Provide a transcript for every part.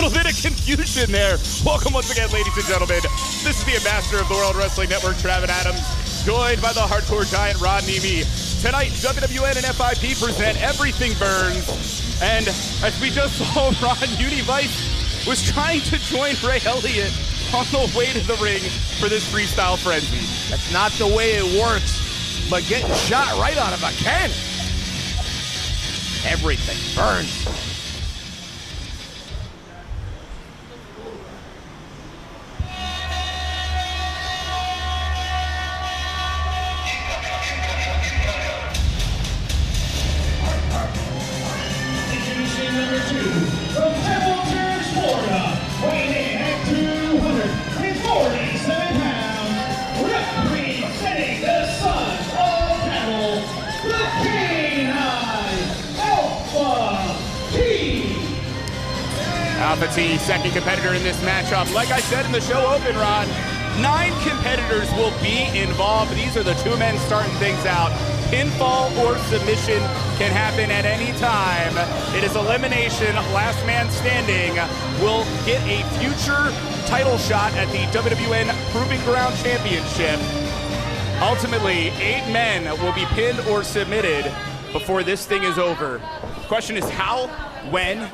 little bit of confusion there. Welcome once again, ladies and gentlemen. This is the ambassador of the World Wrestling Network, Travis Adams, joined by the hardcore giant, Ron Nemi. Tonight, WWN and FIP present Everything Burns. And as we just saw, Ron, Univice was trying to join Ray Elliott on the way to the ring for this freestyle frenzy. That's not the way it works, but getting shot right out of a cannon. Everything burns. Introducing number 2, from Templeton, Florida, weighing in at 247 pounds, representing the Sons of Battle, the Canine Alpha T, second competitor in this matchup. Like I said in the show open, Ron, 9 competitors will be involved. These are the 2 men starting things out. Pinfall or submission can happen at any time. It is elimination. Last man standing will get a future title shot at the WWN Proving Ground Championship. Ultimately, 8 men will be pinned or submitted before this thing is over. The question is how, when,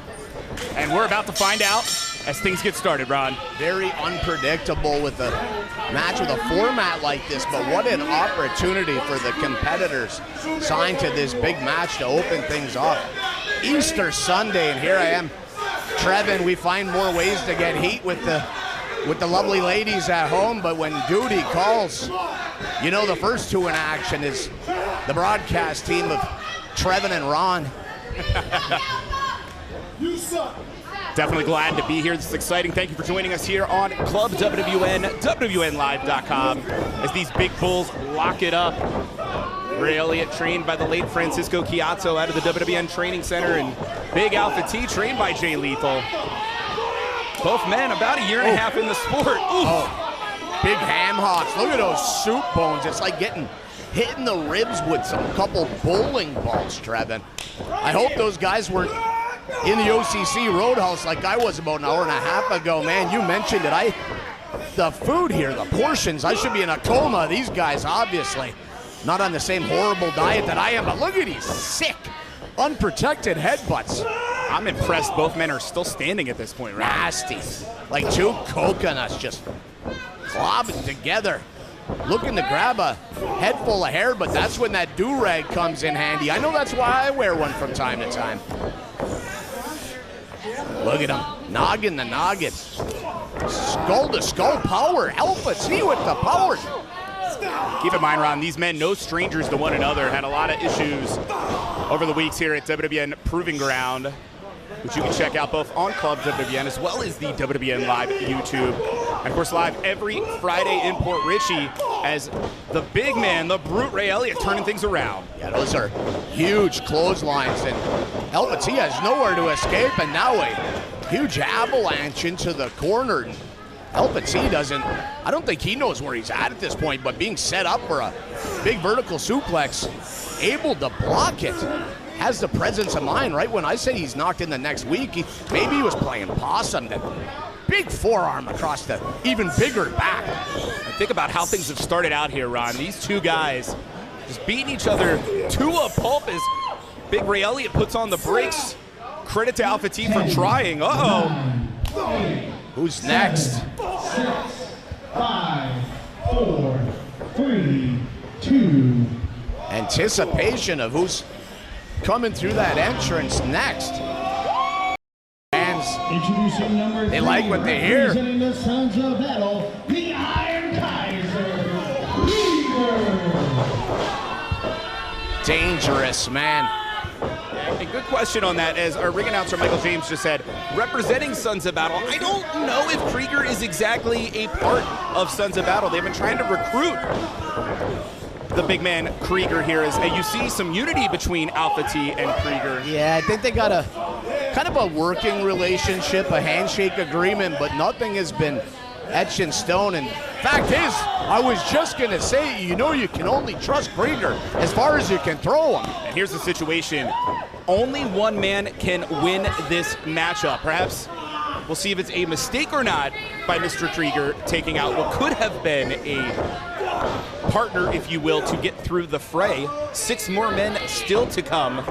and we're about to find out as things get started, Ron. Very unpredictable with a match with a format like this, but what an opportunity for the competitors signed to this big match to open things up. Easter Sunday, and here I am, Trevin. We find more ways to get heat with the lovely ladies at home, but when duty calls, you know the first 2 in action is the broadcast team of Trevin and Ron. You suck. Definitely glad to be here. This is exciting. Thank you for joining us here on Club WWN, WWNlive.com, as these big bulls lock it up. Ray Elliott, trained by the late Francisco Chiazzo out of the WWN Training Center, and Big Alpha T, trained by Jay Lethal. Both men about a year and a half in the sport. Oh, big ham hocks. Look at those soup bones. It's like getting hit in the ribs with some couple bowling balls, Trevin. I hope those guys weren't in the OCC Roadhouse like I was about an hour and a half ago. Man, you mentioned it. The food here, the portions, I should be in a coma. These guys, obviously, not on the same horrible diet that I am, but look at these sick, unprotected headbutts. I'm impressed both men are still standing at this point, right? Nasty. Like 2 coconuts just clobbing together. Looking to grab a head full of hair, but that's when that do-rag comes in handy. I know that's why I wear one from time to time. Look at him, noggin the noggin. Skull to skull power, Alpha T with the power. Keep in mind, Ron, these men, no strangers to one another, had a lot of issues over the weeks here at WWN Proving Ground, which you can check out both on Club WWN as well as the WWN Live YouTube. And of course, live every Friday in Port Richey as the big man, the Brute Ray Elliott, turning things around. Yeah, those are huge clotheslines, and Alpha T has nowhere to escape, and now a huge avalanche into the corner. Alpha T doesn't, I don't think he knows where he's at this point, but being set up for a big vertical suplex, able to block it. Has the presence of mind, right? When I say he's knocked in the next week, maybe he was playing possum. That big forearm across the even bigger back. And think about how things have started out here, Ron. These 2 guys just beating each other to a pulp as Big Ray Elliott puts on the brakes. Credit to Alpha T for trying. Uh-oh. Who's next? 6, 5, 4, 3, 2. Anticipation of who's coming through that entrance next. Fans, Introducing number 3, they like what they hear. representing the Sons of Battle, the Iron Kaiser, Peter. dangerous, man. A good question on that, as our ring announcer Michael James just said, representing Sons of Battle. I don't know if Krieger is exactly a part of Sons of Battle. They've been trying to recruit the big man Krieger here, as you see some unity between Alpha T and Krieger. Yeah, I think they got a kind of a working relationship, a handshake agreement, but nothing has been etched in stone. And fact is, I was just gonna say, you know, you can only trust Krieger as far as you can throw him. And here's the situation. Only one man can win this matchup. Perhaps We'll see if it's a mistake or not by Mr. Krieger taking out what could have been a partner, if you will, to get through the fray. 6 more men still to come.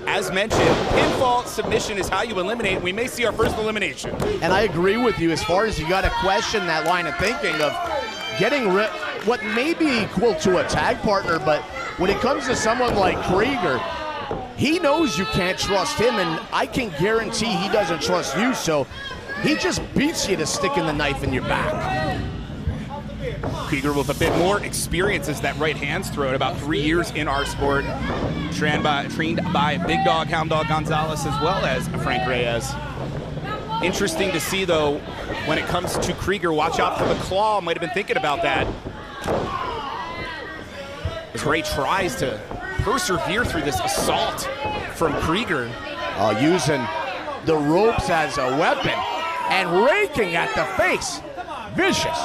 As mentioned, pinfall submission is how you eliminate. We may see our first elimination. And I agree with you as far as you got to question that line of thinking of getting what may be equal to a tag partner, but when it comes to someone like Krieger, he knows you can't trust him, and I can guarantee he doesn't trust you, so he just beats you to sticking the knife in your back. Krieger with a bit more experience as that right hand's thrown, about 3 years in our sport. Trained by Big Dog, Hound Dog Gonzalez, as well as Frank Reyes. Interesting to see, though, when it comes to Krieger, watch out for the claw. Might have been thinking about that. As Ray tries to persevere through this assault from Krieger. Using the ropes as a weapon and raking at the face. Vicious.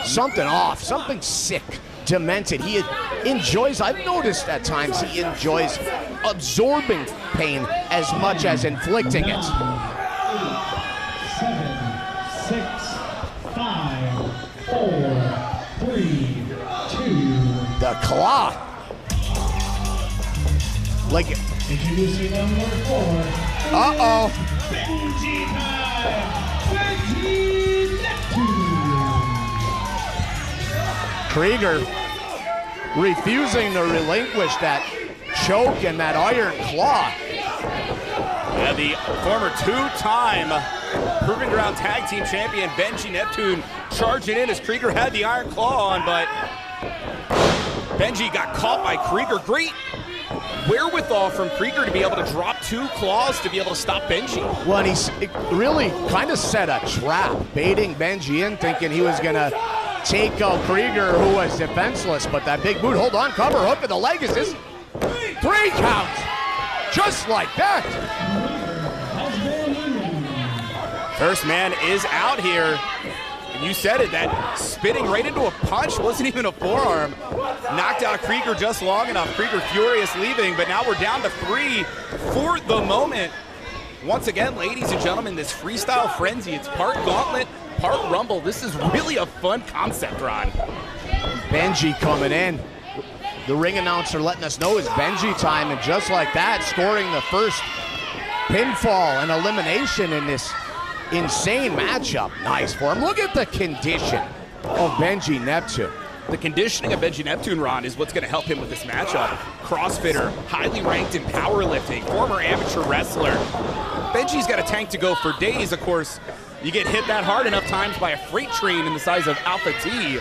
Something off, something sick, demented. He enjoys, I've noticed at times, he enjoys absorbing pain as much as inflicting it. 7, 6, 5, 4, 3, 2. The claw. Like it. Introducing number 4. Uh-oh. Benji time. Benji Neptune. Krieger refusing to relinquish that choke and that iron claw. Yeah, the former 2-time Proving Ground Tag Team Champion Benji Neptune charging in as Krieger had the iron claw on, but Benji got caught by Krieger. Great wherewithal from Krieger to be able to drop 2 claws to be able to stop Benji. Well, and he's really kind of set a trap, baiting Benji in, thinking he was going to take out Krieger, who was defenseless, but that big boot, hold on, cover, hook to the leg, is this 3 counts, just like that. First man is out here. And you said it, that spitting right into a punch wasn't even a forearm. Knocked out Krieger just long enough. Krieger furious leaving, but now we're down to 3 for the moment. Once again, ladies and gentlemen, this freestyle frenzy, it's part gauntlet, part rumble. This is really a fun concept, Ron. Benji coming in. The ring announcer letting us know it's Benji time, and just like that, scoring the first pinfall and elimination in this insane matchup. Nice for him. Look at the condition of Benji Neptune. The conditioning of Benji Neptune, Ron, is what's going to help him with this matchup. Crossfitter, highly ranked in powerlifting, former amateur wrestler. Benji's got a tank to go for days, of course. You get hit that hard enough times by a freight train in the size of Alpha T.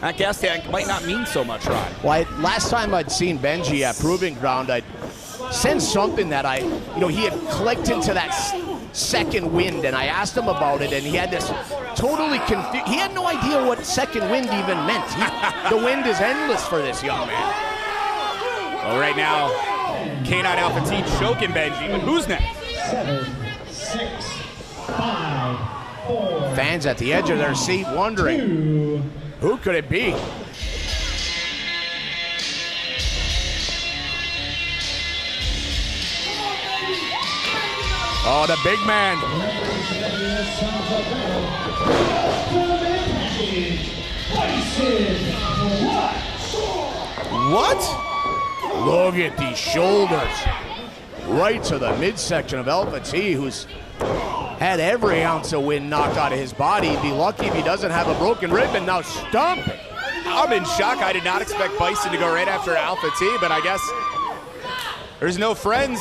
That gas tank might not mean so much, Ron. Well, last time I'd seen Benji at Proving Ground, I'd sensed something that he had clicked into that second wind, and I asked him about it, and he had this totally confused. He had no idea what second wind even meant. The wind is endless for this young man. Well, right now, K9 Alpha T choking Benji, but who's next? 7, 6, 5, 4. Fans at the edge of their seat wondering, 2. who could it be? Oh, the big man. What? Look at these shoulders. Right to the midsection of Alpha T, who's had every ounce of wind knocked out of his body. He'd be lucky if he doesn't have a broken rib, and now stomping. I'm in shock. I did not expect Bison to go right after Alpha T, but I guess there's no friends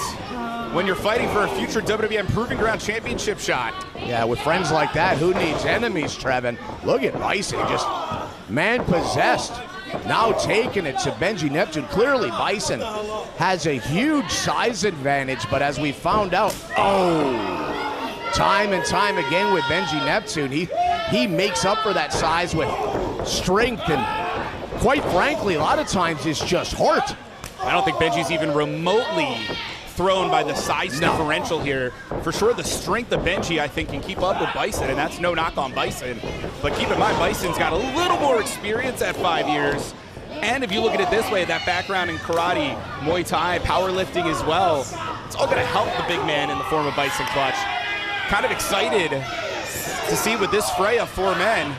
when you're fighting for a future WWM Proving Ground Championship shot. Yeah, with friends like that, who needs enemies, Trevin? Look at Bison, just man-possessed. Now taking it to Benji Neptune. Clearly, Bison has a huge size advantage, but as we found out, time and time again with Benji Neptune, he makes up for that size with strength, and quite frankly, a lot of times it's just heart. I don't think Benji's even remotely thrown by the size differential here. For sure, the strength of Benji, I think, can keep up with Bison, and that's no knock on Bison. But keep in mind, Bison's got a little more experience at 5 years. And if you look at it this way, that background in karate, Muay Thai, powerlifting as well, it's all going to help the big man in the form of Bison Clutch. kind of excited to see with this fray of 4 men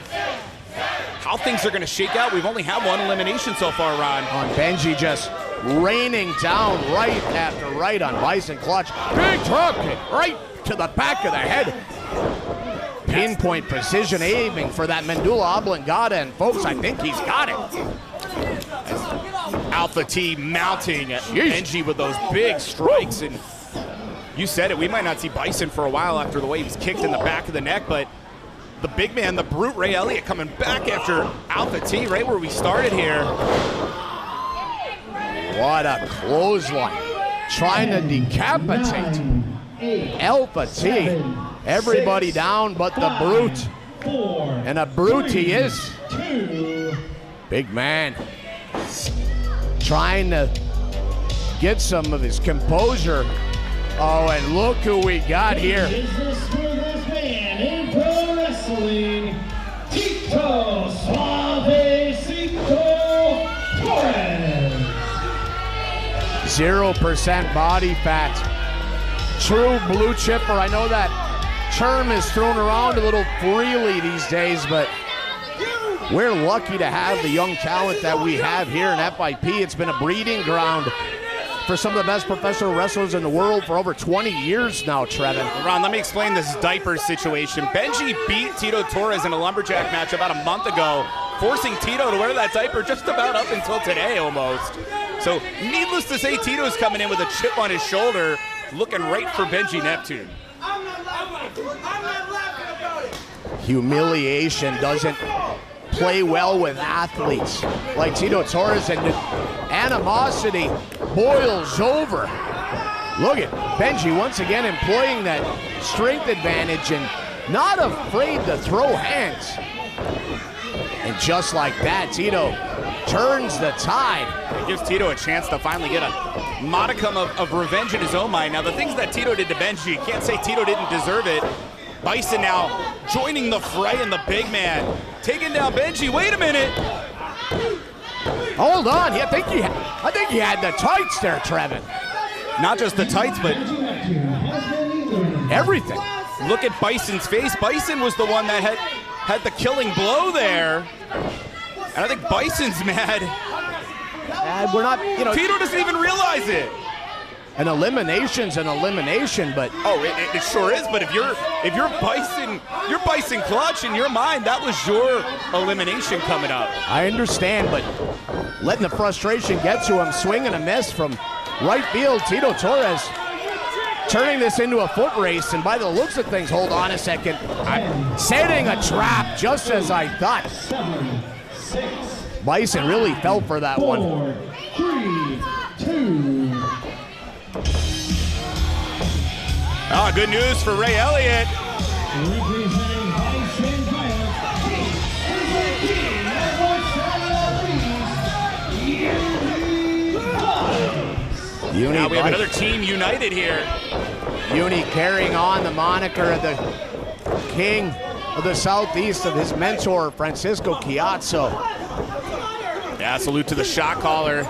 how things are going to shake out. We've only had 1 elimination so far, Ron. On Benji just raining down right after right on Bison Clutch. Big drop kick right to the back of the head. Pinpoint precision aiming for that medulla oblongata, and folks, I think he's got it. Alpha T mounting Benji with those big strikes, and you said it, we might not see Bison for a while after the way he was kicked in the back of the neck, but the big man, the brute Ray Elliott, coming back after Alpha T, right where we started here. What a clothesline. Trying to decapitate Alpha T. Everybody down but the brute. And a brute he is. Big man. Trying to get some of his composure. Oh, and look who we got here. Is the smoothest man in pro wrestling, Tito Suavecito Torres. 0% body fat. True blue chipper. I know that term is thrown around a little freely these days, but we're lucky to have the young talent that we have here in FIP. It's been a breeding ground for some of the best professional wrestlers in the world for over 20 years now, Trevin. Ron, let me explain this diaper situation. Benji beat Tito Torres in a lumberjack match about a month ago, forcing Tito to wear that diaper just about up until today almost. So needless to say, Tito's coming in with a chip on his shoulder, looking right for Benji Neptune. I'm not laughing about it. Humiliation doesn't play well with athletes like Tito Torres, and animosity boils over. Look at Benji once again employing that strength advantage and not afraid to throw hands. And just like that, Tito turns the tide. It gives Tito a chance to finally get a modicum of revenge in his own mind. Now, the things that Tito did to Benji, you can't say Tito didn't deserve it. Bison now joining the fray, and the big man taking down Benji. Wait a minute. Hold on. I think he had the tights there, Trevin. Not just the tights, but everything. Look at Bison's face. Bison was the one that had the killing blow there. And I think Bison's mad. We're not, you know. Tito doesn't even realize it. An elimination's an elimination, but it sure is. But if you're Bison Clutch in your mind, that was your elimination coming up. I understand, but letting the frustration get to him, swing and a miss from right field. Tito Torres turning this into a foot race, and by the looks of things, hold on a second, I'm setting a trap just as I thought. 7, 6, Bison really fell for that 4, one. 3, 2. Ah, good news for Ray Elliott. Representing Bison Giants, is the king of West Uni. Now we have another team united here. Uni carrying on the moniker of the king of the Southeast of his mentor, Francisco Chiazzo. Yeah, salute to the shot caller.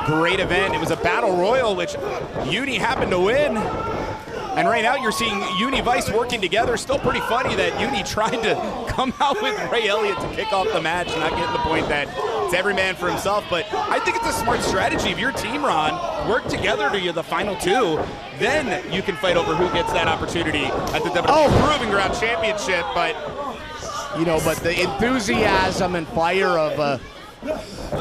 Great event. It was a battle royal, which Uni happened to win. And right now you're seeing Uni Vice working together. Still pretty funny that Uni tried to come out with Ray Elliott to kick off the match, not getting the point that it's every man for himself. But I think it's a smart strategy. If your team, Ron, work together to the final two, then you can fight over who gets that opportunity at the WWE Proving Ground Championship. But you know, but the enthusiasm and fire of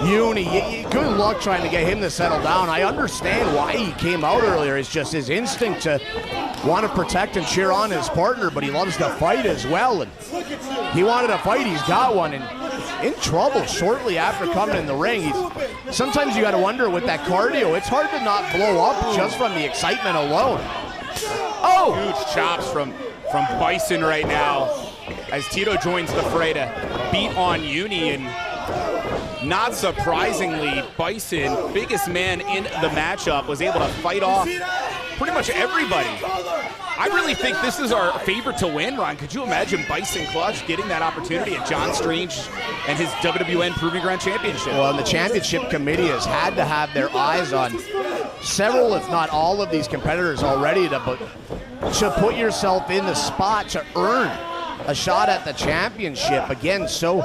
Uni, good luck trying to get him to settle down. I understand why he came out earlier. It's just his instinct to want to protect and cheer on his partner, but he loves to fight as well. And he wanted to fight, he's got one, and in trouble shortly after coming in the ring. Sometimes you got to wonder with that cardio, it's hard to not blow up just from the excitement alone. Oh! Huge chops from Bison right now as Tito joins the fray to beat on Uni. And not surprisingly, Bison, biggest man in the matchup, was able to fight off pretty much everybody. I really think this is our favorite to win, Ron. Could you imagine Bison Clutch getting that opportunity at John Strange and his WWN Proving Ground Championship? Well, and the championship committee has had to have their eyes on several, if not all, of these competitors already to to put yourself in the spot to earn a shot at the championship. Again, so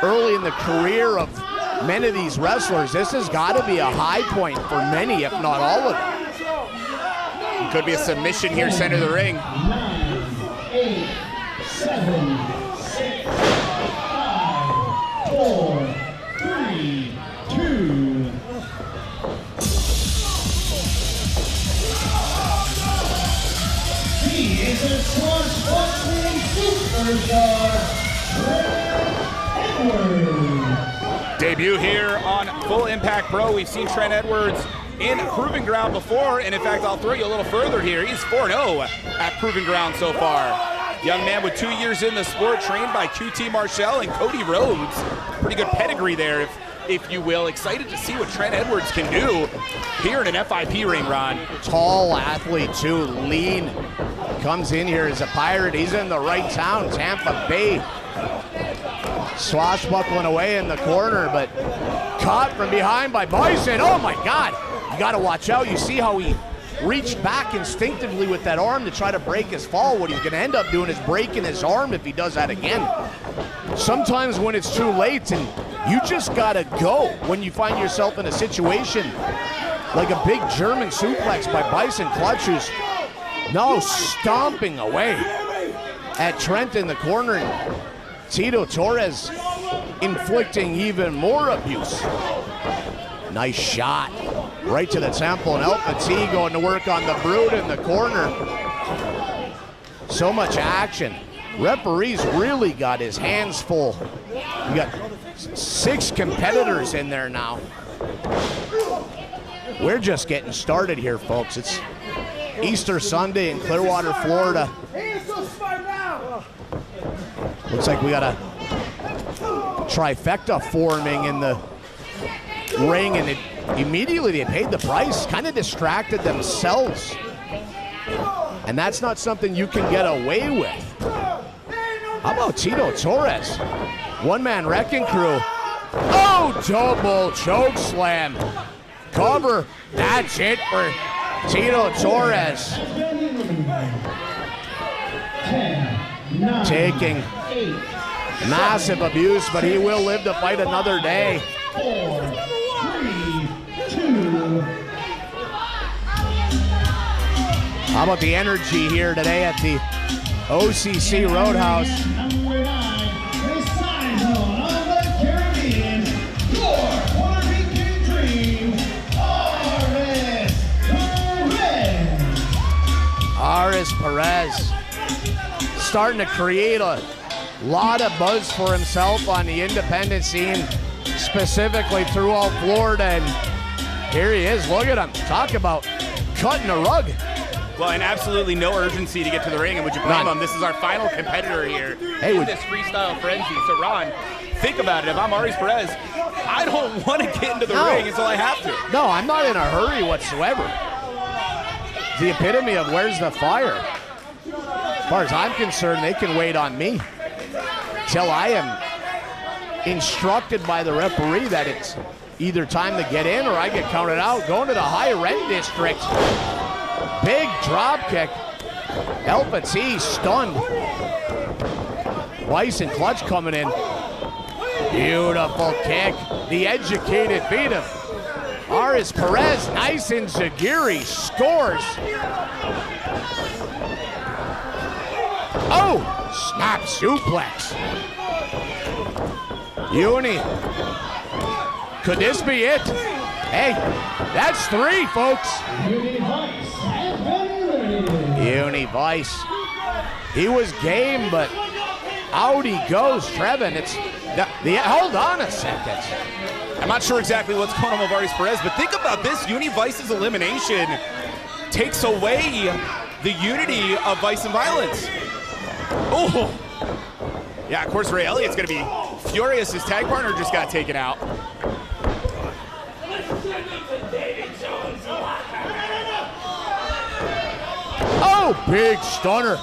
early in the career of many of these wrestlers, this has got to be a high point for many, if not all of them. Could be a submission here, center of the ring. 9, 8, 7, 6, 5, 4, 3, 2. He is a swashbuckling superstar, Trent Edwards. Debut here on Full Impact Pro. We've seen Trent Edwards in Proving Ground before, and in fact, I'll throw you a little further here. He's 4-0 at Proving Ground so far. Young man with 2 years in the sport, trained by QT Marshall and Cody Rhodes. Pretty good pedigree there, if you will. Excited to see what Trent Edwards can do here in an FIP ring, Ron. Tall athlete too, lean. Comes in here as a Pirate. He's in the right town, Tampa Bay. Swashbuckling away in the corner, but caught from behind by Bison. Oh my God, you gotta watch out. You see how he reached back instinctively with that arm to try to break his fall. What he's gonna end up doing is breaking his arm if he does that again. Sometimes when it's too late and you just gotta go when you find yourself in a situation like a big German suplex by Bison Clutch, who's now stomping away at Trent in the corner. And Tito Torres inflicting even more abuse. Nice shot right to the temple, and El Petit going to work on the Brood in the corner. So much action. Referee's really got his hands full. You got 6 competitors in there now. We're just getting started here, folks. It's Easter Sunday in Clearwater, Florida. Looks like we got a trifecta forming in the ring, and immediately they paid the price, kind of distracted themselves. And that's not something you can get away with. How about Tito Torres? One-man wrecking crew. Oh, double choke slam. Cover. That's it for Tito Torres. 10, 9, Taking 8, massive abuse, but he will live to fight another day. 4, 3, 2. How about the energy here today at the OCC Roadhouse? Number 9, the sign zone of the Caribbean, your Puerto Rican dream, Aris Perez starting to create a lot of buzz for himself on the independent scene, specifically throughout Florida. And here he is. Look at him. Talk about cutting a rug. Well, and absolutely no urgency to get to the ring, and would you blame him? This is our final competitor here in this freestyle frenzy. So, Ron, think about it. If I'm Aris Perez, I don't want to get into the ring until I have to. No, I'm not in a hurry whatsoever. The epitome of where's the fire. As far as I'm concerned, they can wait on me till I am instructed by the referee that it's either time to get in or I get counted out. Going to the high rent district. Big drop kick. El Petit stunned. Bison Clutch coming in. Beautiful kick. The educated feet of Aris Perez. Nice and Zagiri scores. Oh, snap suplex. Uni. Could this be it? Hey, that's 3, folks. Uni Vice. He was game, but out he goes. Trevin, hold on a second. I'm not sure exactly what's going on with Aris Perez, but think about this. Uni Vice's elimination takes away the unity of Vice and Violence. Oh, yeah, of course, Ray Elliott's going to be furious. His tag partner just got taken out. Oh, big stunner.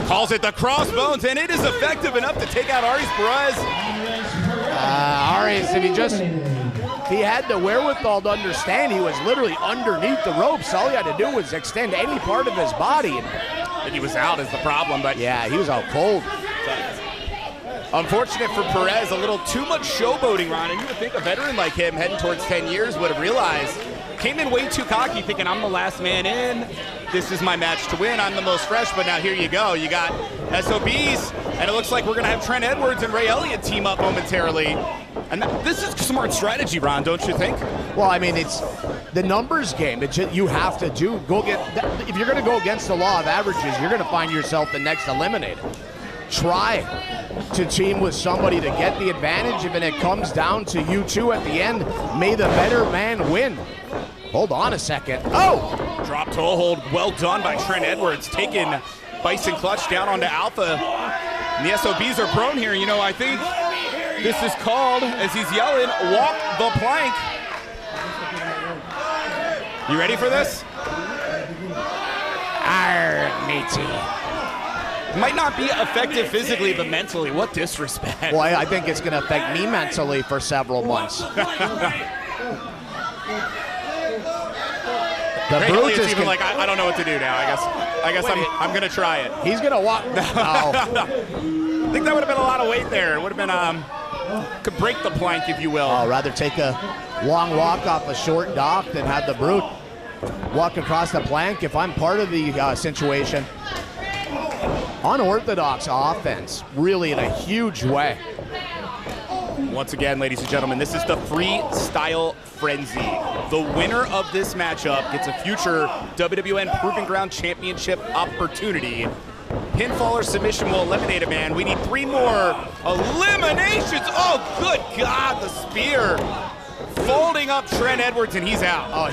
Calls it the crossbones, and it is effective enough to take out Aris Perez. Aris, if he just He had the wherewithal to understand he was literally underneath the ropes. All he had to do was extend any part of his body. And he was out is the problem, but yeah, he was out cold. Unfortunate for Perez, a little too much showboating, Ron, and you would think a veteran like him heading towards 10 years would have realized. Came in way too cocky, thinking I'm the last man in. This is my match to win. I'm the most fresh, but now here you go. You got SOBs, and it looks like we're going to have Trent Edwards and Ray Elliott team up momentarily. And this is smart strategy, Ron, don't you think? Well, I mean, it's the numbers game. You have to go get. If you're going to go against the law of averages, you're going to find yourself the next eliminated. Try to team with somebody to get the advantage. If it comes down to you two at the end, may the better man win. Hold on a second. Oh! Drop toe hold, well done by Trent Edwards, taking Bison Clutch down onto Alpha. And the SOBs are prone here. You know, I think this is called, as he's yelling, walk the plank. You ready for this? Arr, matey. Might not be effective physically, but mentally, what disrespect. Well, I think it's going to affect me mentally for several months. The Brute is even like, I don't know what to do now. I guess I'm going to try it. He's going to walk. I think that would have been a lot of weight there. It would have been, could break the plank, if you will. I'd rather take a long walk off a short dock than have the Brute walk across the plank if I'm part of the situation. Unorthodox offense, really in a huge way. Once again, ladies and gentlemen, this is the Freestyle Frenzy. The winner of this matchup gets a future WWN Proving Ground Championship opportunity. Pinfall or submission will eliminate a man. We need 3 more eliminations. Oh, good God, the spear. Folding up Trent Edwards, and he's out. Oh,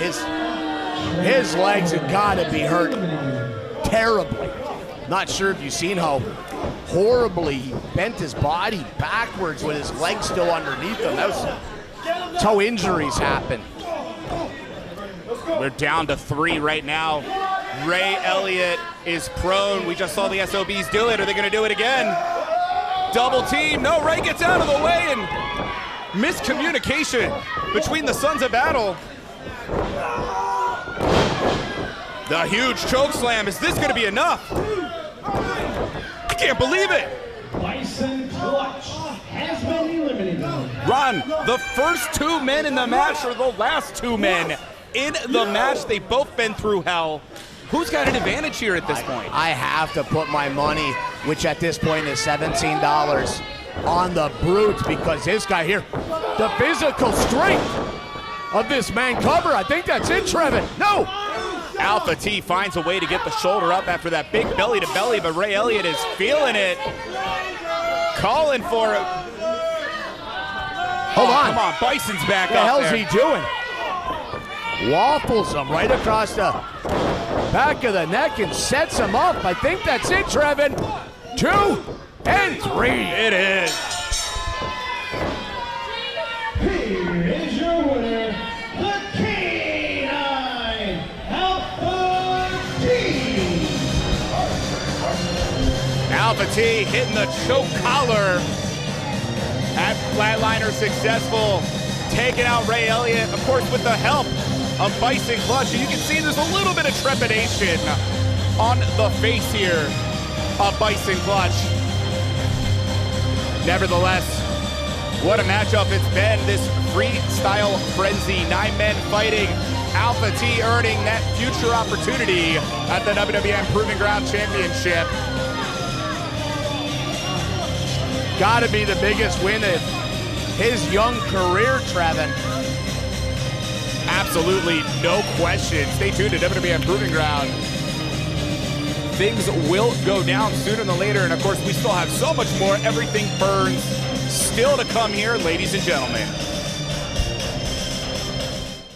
his legs have got to be hurt terribly. Not sure if you've seen how horribly he bent his body backwards with his legs still underneath him. That's how injuries happen. We're down to 3 right now. Ray Elliott is prone. We just saw the SOBs do it. Are they going to do it again? Double team. No, Ray gets out of the way, and miscommunication between the Sons of Battle. The huge choke slam. Is this going to be enough? I can't believe it. Bison Clutch has been eliminated. Ron, the first 2 men in the match are the last 2 men in the match. They've both been through hell. Who's got an advantage here at this point? I have to put my money, which at this point is $17, on the Brute, because this guy here, the physical strength of this man cover. I think that's it, Trevin. No! Alpha T finds a way to get the shoulder up after that big belly to belly, but Ray Elliott is feeling it. Calling for it. Hold on. Come on, Bison's back What the up hell's there. he doing? Waffles him right across the back of the neck and sets him up. I think that's it, Trevin. 2 and 3. It is. Here is your winner, the K9 Alpha T. Alpha T hitting the choke collar. At Flatliner successful. Taking out Ray Elliott, of course, with the help of Bison Clutch. And you can see there's a little bit of trepidation on the face here of Bison Clutch. Nevertheless, what a matchup it's been. This Freestyle Frenzy, 9 men fighting. Alpha T earning that future opportunity at the WWN Proving Ground Championship. Gotta be the biggest win of his young career, Trevin. Absolutely, no question. Stay tuned to WWN Proving Ground. Things will go down sooner than later, and of course, we still have so much more. Everything Burns still to come here, ladies and gentlemen.